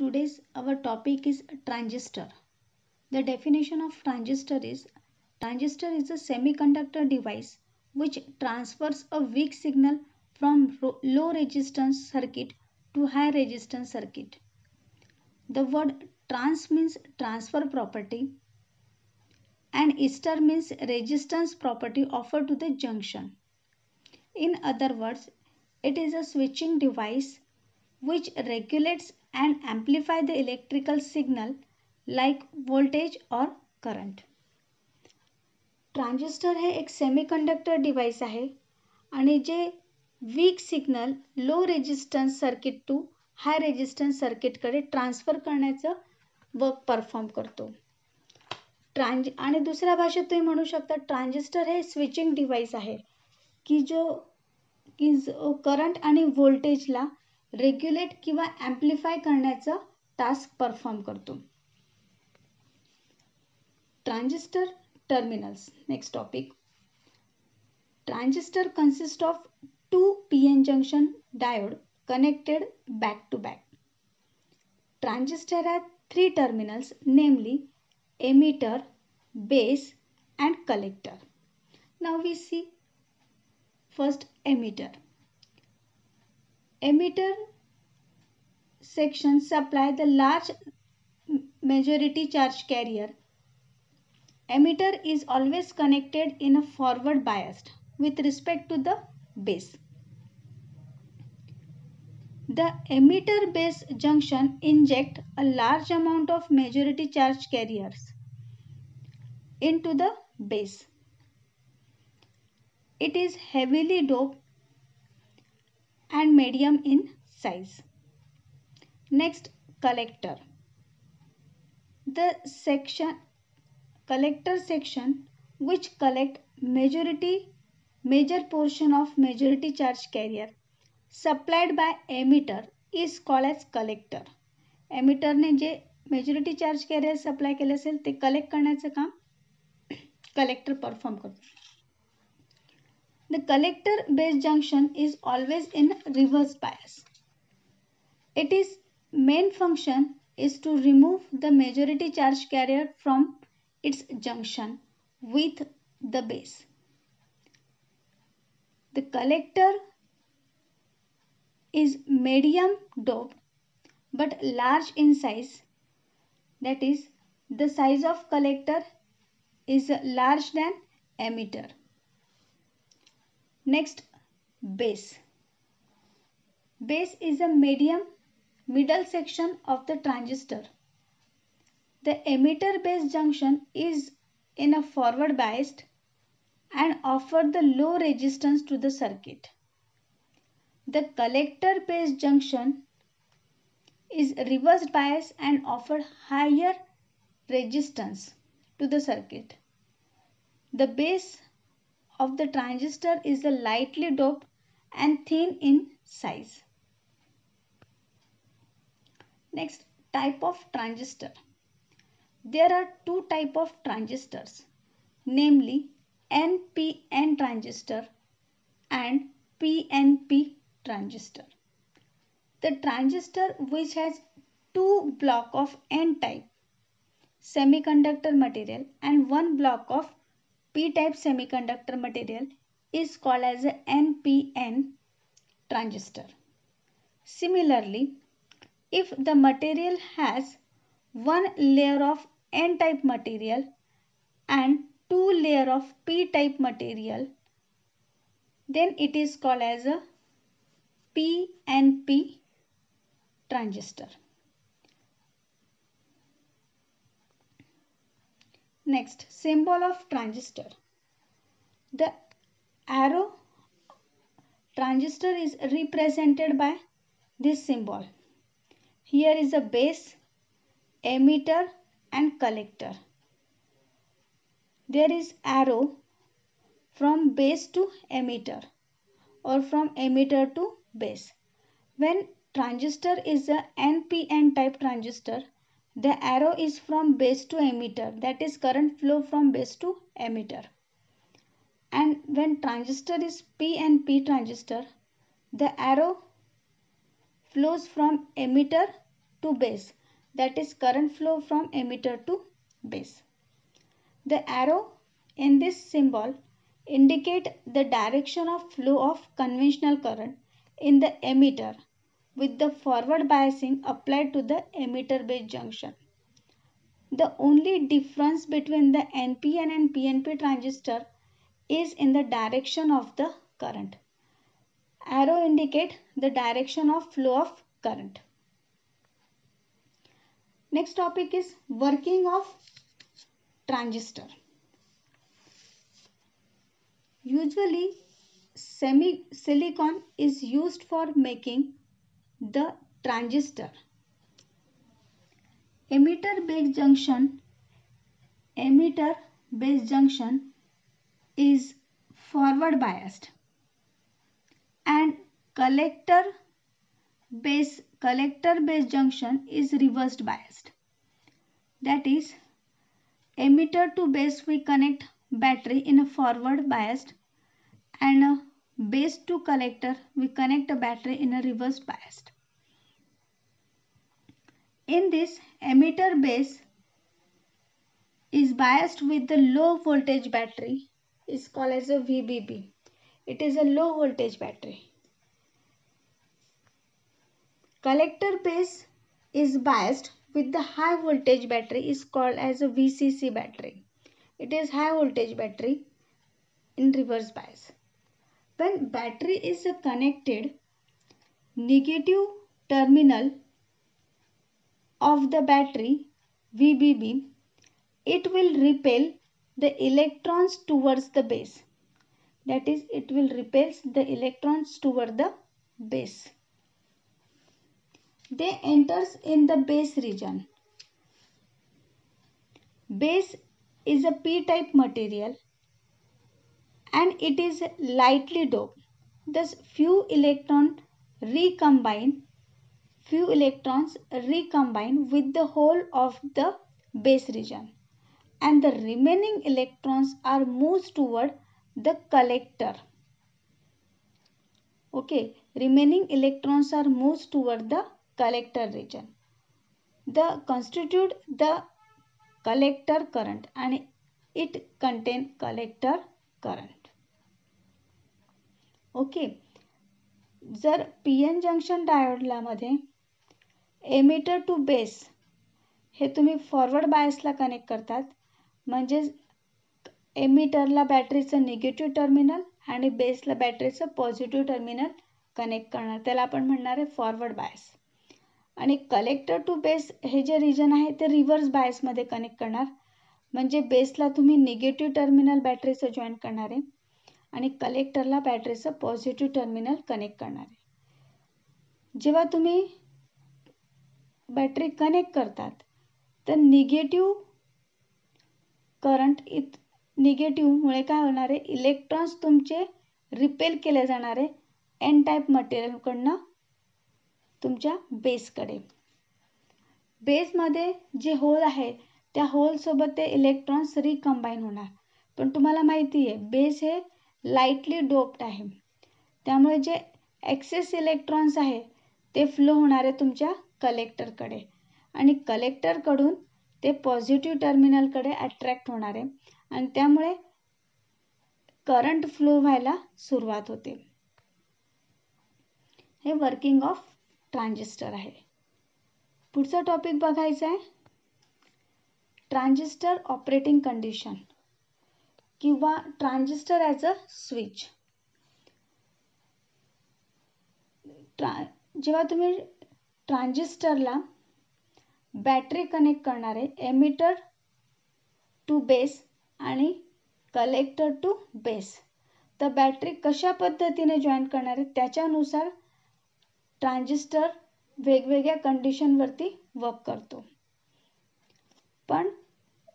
today's our topic is transistor. The definition of transistor is a semiconductor device which transfers a weak signal from low resistance circuit to high resistance circuit. The word trans means transfer property and ester means resistance property offered to the junction. In other words, it is a switching device which regulates and amplifies the electrical signal like voltage or current. Transistor हे एक semiconductor device आहे आणि जे weak signal low resistance circuit to high resistance सर्किटकडे transfer करण्याचं work perform करतो. आणि दुसऱ्या भाषेत तुम्ही म्हणू शकता ट्रान्झिस्टर हे स्विचिंग डिव्हाइस आहे की जो करंट आणि व्होल्टेजला रेग्युलेट किंवा ॲम्प्लिफाय करण्याचं टास्क परफॉर्म करतो. Transistor terminals. Next topic. Transistor consists of two PN junction diode connected back to back. Transistor has three terminals, namely emitter, base and collector. Now we see first emitter. Emitter section supply the large majority charge carrier. Emitter is always connected in a forward biased with respect to the base. The emitter base junction inject a large amount of majority charge carriers into the base. It is heavily doped and medium in size. Next, collector. The collector section which collect major portion of majority charge carrier supplied by emitter is called as collector. Emitter ने जे majority charge carrier supply केले असेल ते collect करण्याचं काम collector perform करतो. The collector base junction is always in reverse bias. Its main function is to remove the majority charge carrier from its junction with the base. The collector is medium doped but large in size. That is, the size of collector is large than emitter. Next, base. Base is a middle section of the transistor. The emitter base junction is in a forward biased and offer the low resistance to the circuit. The collector base junction is reverse biased and offer higher resistance to the circuit. The base of the transistor is lightly doped and thin in size. Next, type of transistor. There are two types of transistors, namely NPN transistor and PNP transistor. The transistor which has two blocks of N-type semiconductor material and one block of P-type semiconductor material is called as a NPN transistor. Similarly, if the material has one layer of N-type material and two layers of P-type material, then it is called as a PNP transistor. Next, symbol of transistor. The arrow transistor is represented by this symbol. Here is a base, emitter and collector. There is arrow from base to emitter or from emitter to base. When transistor is a NPN type transistor, the arrow is from base to emitter, that is current flow from base to emitter. And when transistor is PNP transistor, the arrow flows from emitter to base, that is current flow from emitter to base. The arrow in this symbol indicate the direction of flow of conventional current in the emitter with the forward biasing applied to the emitter base junction. The only difference between the NPN and PNP transistor is in the direction of the current. Arrow indicate the direction of flow of current. Next topic is working of transistor. Usually semi-silicon is used for making the transistor. Emitter base junction is forward biased and collector base junction is reversed biased. That is, emitter to base we connect battery in a forward biased and base to collector we connect a battery in a reverse biased. In this, emitter base is biased with the low voltage battery is called as a VBB. It is a low voltage battery. Collector base is biased with the high voltage battery is called as a VCC battery. It is high voltage battery in reverse bias. When battery is connected, negative terminal of the battery VBB, it will repel the electrons towards the base. That is, it will repel the electrons toward the base. They enters in the base region. Base is a p-type material and it is lightly doped. Thus few electrons recombine with the whole of the base region and the remaining electrons are moved toward the collector. Okay, remaining electrons are moved toward the collector region. The constitute the collector current and it contain collector current. Okay, जर PN junction डायोडला मध्ये emitter to base हे तुम्ही forward बायसला connect करतात, म्हणजे एमिटरला बॅटरीचं negative terminal आणि बेसला बॅटरीचं positive terminal connect करणार, त्याला आपण म्हणणार आहे फॉरवर्ड बायस. आणि कलेक्टर टू बेस हे जे रिजन आहे ते रिव्हर्स बायसमध्ये कनेक्ट करणार, म्हणजे बेसला तुम्ही निगेटिव्ह टर्मिनल बॅटरीचं जॉईन करणार आहे आणि कलेक्टरला बॅटरीचं पॉझिटिव्ह टर्मिनल कनेक्ट करणार आहे. जेव्हा तुम्ही बॅटरी कनेक्ट करतात तर निगेटिव्ह करंट निगेटिव्हमुळे काय होणार आहे, इलेक्ट्रॉन्स तुमचे रिपेल केले जाणार आहे एन टाईप मटेरियलकडनं तुमच्या बेसकडे. बेसमध्ये जे होल आहे त्या होलसोबत ते इलेक्ट्रॉन्स रिकंबाईन होणार. पण तुम्हाला माहिती आहे बेस हे लाईटली डोप्ड आहे, त्यामुळे जे एक्सेस इलेक्ट्रॉन्स आहे ते फ्लो होणार आहे तुमच्या कलेक्टरकडे आणि कलेक्टरकडून ते पॉझिटिव्ह टर्मिनलकडे अट्रॅक्ट होणार आहे आणि त्यामुळे करंट फ्लो व्हायला सुरुवात होते. हे वर्किंग ऑफ ट्रान्झिस्टर आहे. पुढचा टॉपिक बघायचा आहे ट्रान्झिस्टर ऑपरेटिंग कंडिशन किंवा ट्रान्झिस्टर ॲज अ स्विच. जेव्हा तुम्ही ट्रान्झिस्टरला बॅटरी कनेक्ट करणार आहे एमिटर टू बेस आणि कलेक्टर टू बेस, तर बॅटरी कशा पद्धतीने जॉईन करणार आहे त्याच्यानुसार ट्रान्झिस्टर वेगवेगळ्या कंडिशनवरती वर्क करतो. पण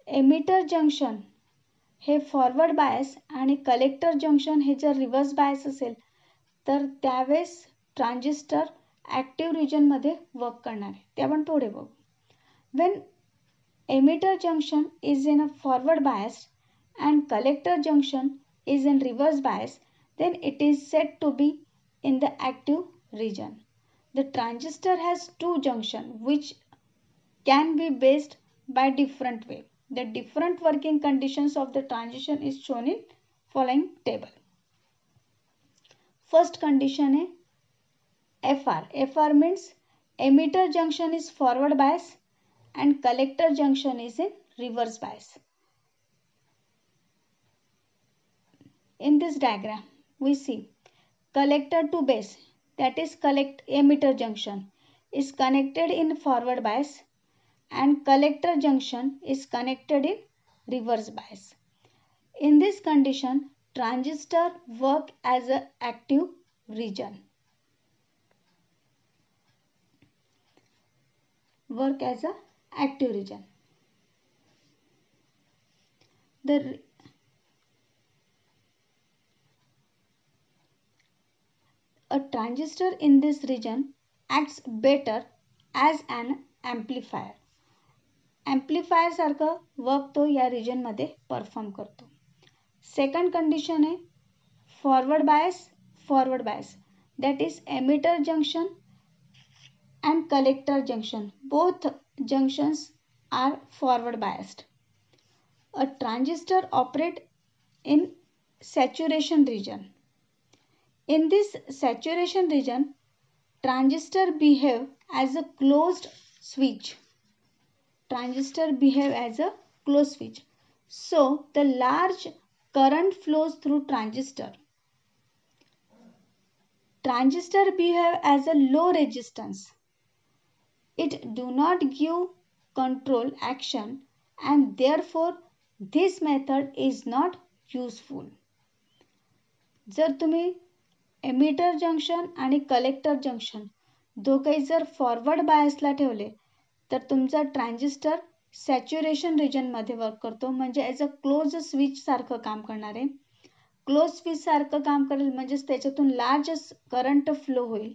एमिटर जंक्शन हे फॉरवर्ड बायस आणि कलेक्टर जंक्शन हे जर रिव्हर्स बायस असेल तर त्यावेळेस ट्रान्झिस्टर ॲक्टिव्ह रिजनमध्ये वर्क करणार आहे, ते आपण पुढे बघू. When emitter junction is in a forward bias and collector junction is in reverse bias, then it is said to be in the active region. The transistor has two junctions which can be based by different way. The different working conditions of the transition is shown in following table. First condition है FR. FR means emitter junction is forward bias and collector junction is in reverse bias. In this diagram, we see collector to base, that is emitter junction, is connected in forward bias and collector junction is connected in reverse bias. In this condition, transistor work as an active region. A transistor in this region acts better as an amplifier. Amplifier सारखं work तो या region मध्ये perform करतो. Second condition आहे forward bias that is emitter junction and collector junction. Both junctions are forward biased. A transistor operates in saturation region. In this saturation region, transistor behave as a closed switch. So, the large current flows through transistor. Transistor behave as a low resistance. It do not give control action and therefore this method is not useful. जर तुम्ही emitter junction आणि collector junction दोघेही जर forward बायसला ठेवले तर तुमचा transistor saturation रिजनमध्ये work करतो, म्हणजे ॲज अ क्लोज स्विच सारखं काम करणार आहे. क्लोज स्विच सारखं काम करेल म्हणजेच त्याच्यातून लार्ज करंट फ्लो होईल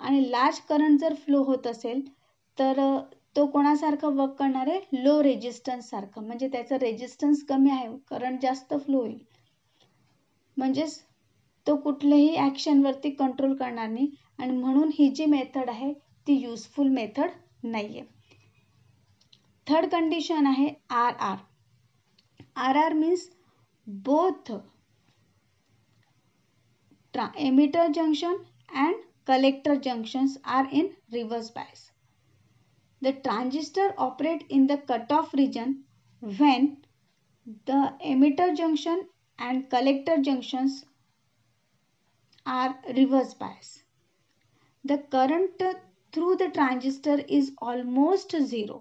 आणि लार्ज करंट जर फ्लो होत असेल तर तो कोणासारखं वर्क करणार आहे, लो रेजिस्टन्स सारखं, म्हणजे त्याचं रेजिस्टन्स कमी आहे, करंट जास्त फ्लो होईल, म्हणजेच तो कुठल्याही ॲक्शनवरती कंट्रोल करणार नाही आणि म्हणून ही जी मेथड आहे ती युजफुल मेथड नाही आहे. थर्ड कंडिशन आहे are means both emitter junction and collector junctions are in reverse bias. The transistor operate in the cutoff region when the emitter junction and collector junctions are reverse bias. The current through the transistor is almost zero.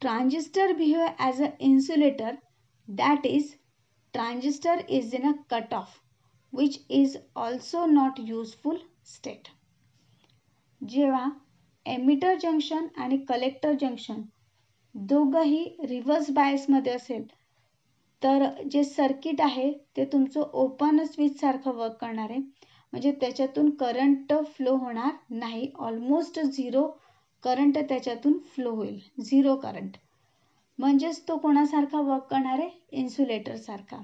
Transistor behave as an insulator, that is, transistor is in a cutoff, which is also not useful state. जेव्हा emitter junction आणि collector junction दोघंही reverse बायसमध्ये असेल तर जे circuit आहे ते तुमचं open switch सारखं work करणार आहे, म्हणजे त्याच्यातून करंट फ्लो होणार नाही, ऑलमोस्ट झिरो करंट त्याच्यातून फ्लो होईल, झिरो करंट, म्हणजेच तो कोणासारखा वर्क करणार आहे, इन्सुलेटर सारखा.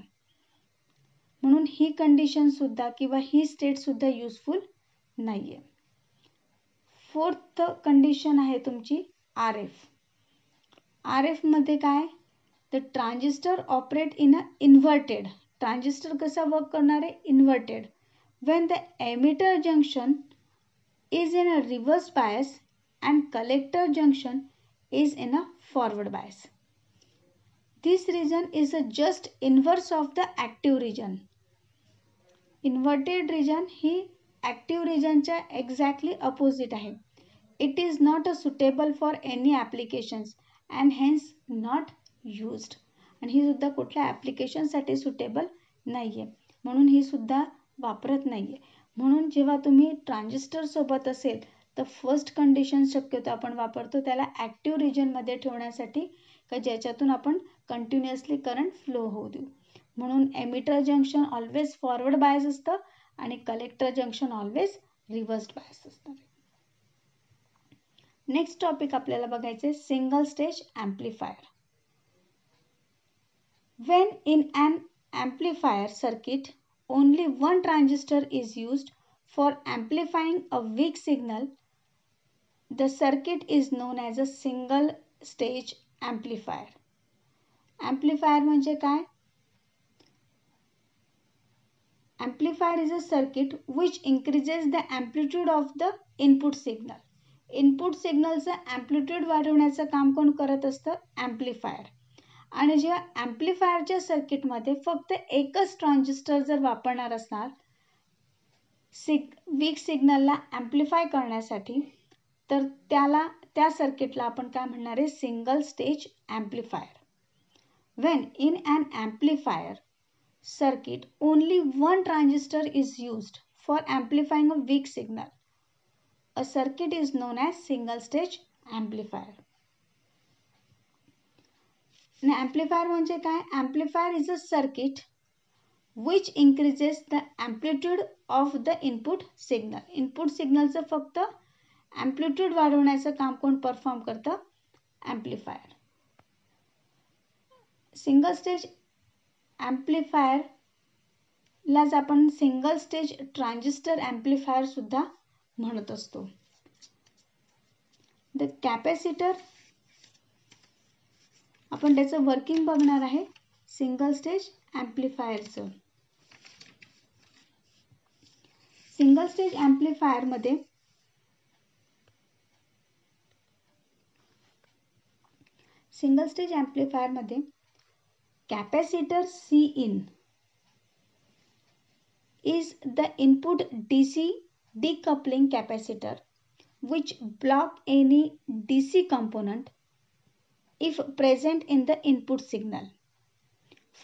म्हणून ही कंडिशन सुद्धा किंवा ही स्टेट सुद्धा युजफुल नाहीये. फोर्थ कंडिशन आहे तुमची आर एफ मध्ये काय, the transistor operate in a inverted. Transistor कसा वर्क करणार आहे, inverted, when the emitter junction is in a reverse bias and collector junction is in a forward bias. This region is a just inverse of the active region. Inverted region he active region च्या exactly opposite आहे. It is not suitable for any applications and hence not used. आणि ही सुद्धा कुठल्या application साठी suitable नाहीये, म्हणून ही सुद्धा वापरत नाहीये. म्हणून जेव्हा तुम्ही ट्रान्झिस्टर सोबत असेल तर फर्स्ट कंडिशन शक्यतो आपण वापरतो त्याला ऍक्टिव्ह रिजन मध्ये ठेवण्यासाठी, का ज्याच्यातून आपण कंटिन्युअसली करंट फ्लो होऊ देऊ. म्हणून emitter junction always forward bias असतं आणि collector junction always reverse bias असतं. नेक्स्ट टॉपिक आपल्याला बघायचे single stage amplifier. When in an amplifier circuit only one transistor is used For amplifying a weak signal, the circuit is known as a single stage amplifier. Amplifier म्हणजे काय? Amplifier is a circuit which increases the amplitude of the input signal. Input सिग्नलचं amplitude वाढवण्याचं काम कोण करत असतं? Amplifier. आणि जेव्हा amplifierच्या सर्किटमध्ये फक्त एकच ट्रान्झिस्टर जर वापरणार असणार वीक सिग्नलला amplify करण्यासाठी, तर त्या सर्किटला आपण काय म्हणणार आहे? Single stage amplifier. When in an amplifier circuit only one transistor is used for amplifying a weak signal, a circuit is known as single stage amplifier. Now, amplifier म्हणजे काय? Amplifier is a circuit which increases the amplitude of the input signal. Input signalचं फक्त amplitude वाढवण्याचं काम कोण perform करतं? Amplifier. Single stage amplifier लाच आपण single stage transistor amplifier सुद्धा म्हणत असतो. द कॅपॅसिटर, आपण त्याचं वर्किंग बघणार आहे सिंगल स्टेज एम्प्लिफायरचं. सिंगल स्टेज एम्प्लिफायर मध्ये capacitor Cin is the input DC decoupling capacitor which block any DC component if present in the input signal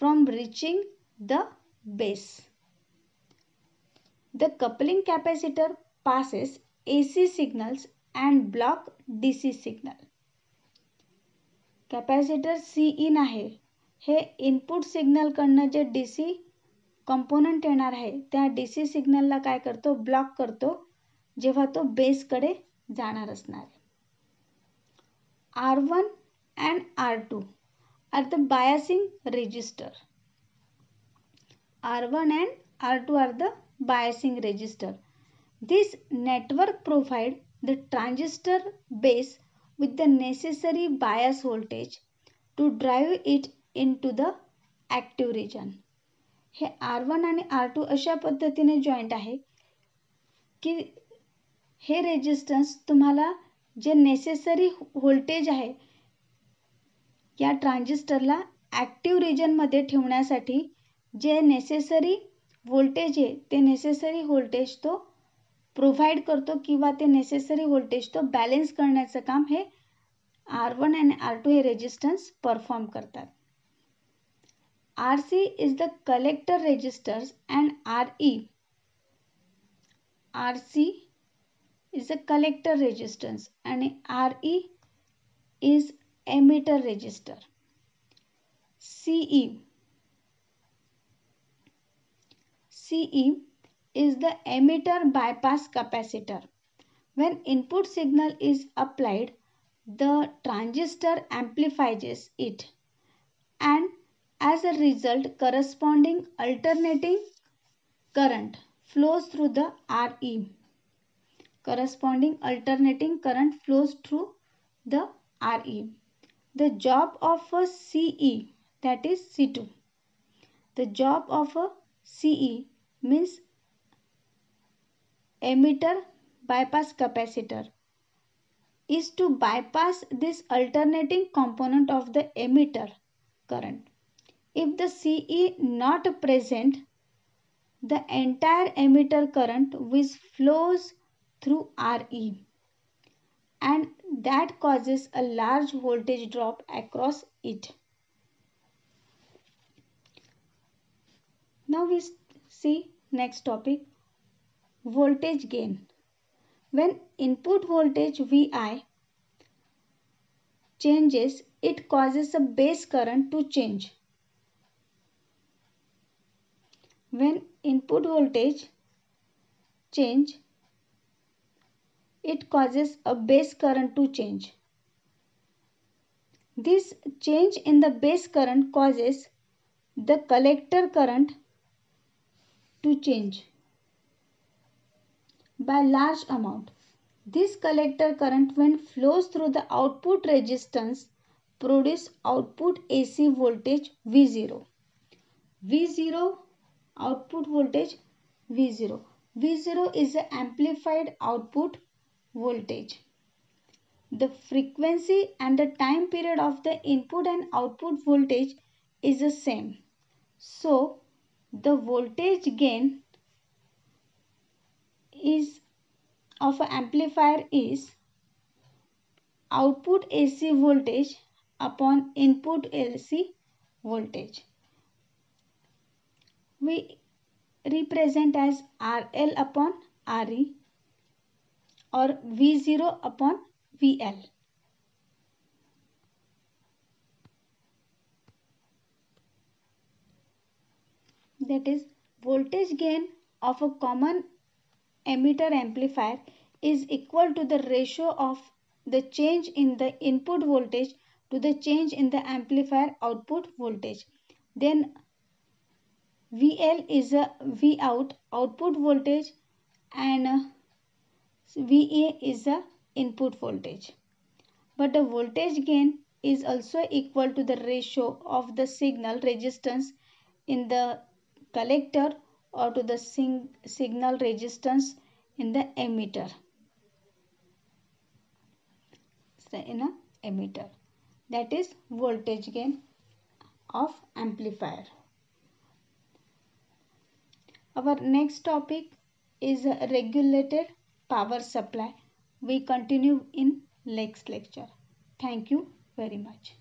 from reaching the base. The coupling capacitor passes AC signals and block DC signal. Capacitor Cin आहे, हे input signal कडनं जे DC component येणार आहे त्या DC सिग्नलला काय करतो? Block करतो जेव्हा तो बेसकडे जाणार असणार आहे. R1 and R2 are the biasing resistor. R1 and R2 are the biasing resistor. This network provide the transistor base with the necessary bias voltage to drive it into the active region. Hey R1 आणि R2 अशा पद्धतीने joint आहे की हे resistance तुम्हाला जे necessary voltage आहे या ट्रान्झिस्टरला active रिजनमध्ये ठेवण्यासाठी जे नेसेसरी व्होल्टेज आहे ते नेसेसरी व्होल्टेज तो प्रोव्हाइड करतो किंवा ते नेसेसरी व्होल्टेज तो बॅलन्स करण्याचं काम हे R1 आणि R2 हे रेजिस्टन्स परफॉर्म करतात. RC is the collector resistors and RC is a collector resistance and RE is emitter resistor. CE is the emitter bypass capacitor. When input signal is applied, the transistor amplifies it and as a result corresponding alternating current flows through the RE. Corresponding alternating current flows through the RE. The job of a CE, that is C2. The job of a CE means emitter bypass capacitor is to bypass this alternating component of the emitter current. If the CE not present, the entire emitter current which flows through RE and that causes a large voltage drop across it. Now we see next topic, voltage gain. When input voltage Vi changes, it causes a base current to change. When input voltage change, it causes a base current to change. This change in the base current causes the collector current to change. by large amount. This collector current when flows through the output resistance produce output AC voltage V0. V0 output voltage V0. V0 is the amplified output voltage. The frequency and the time period of the input and output voltage is the same. So, the voltage gain is of an amplifier is output AC voltage upon input AC voltage. We represent as RL upon RE or V0 upon VL. That is, voltage gain of a common emitter amplifier is equal to the ratio of the change in the input voltage to the change in the amplifier output voltage. Then VL is a Vout output voltage and VA is a input voltage. But the voltage gain is also equal to the ratio of the signal resistance in the collector or to the signal resistance in the emitter. That is voltage gain of amplifier. Our next topic is regulated power supply. We continue in next lecture. Thank you very much.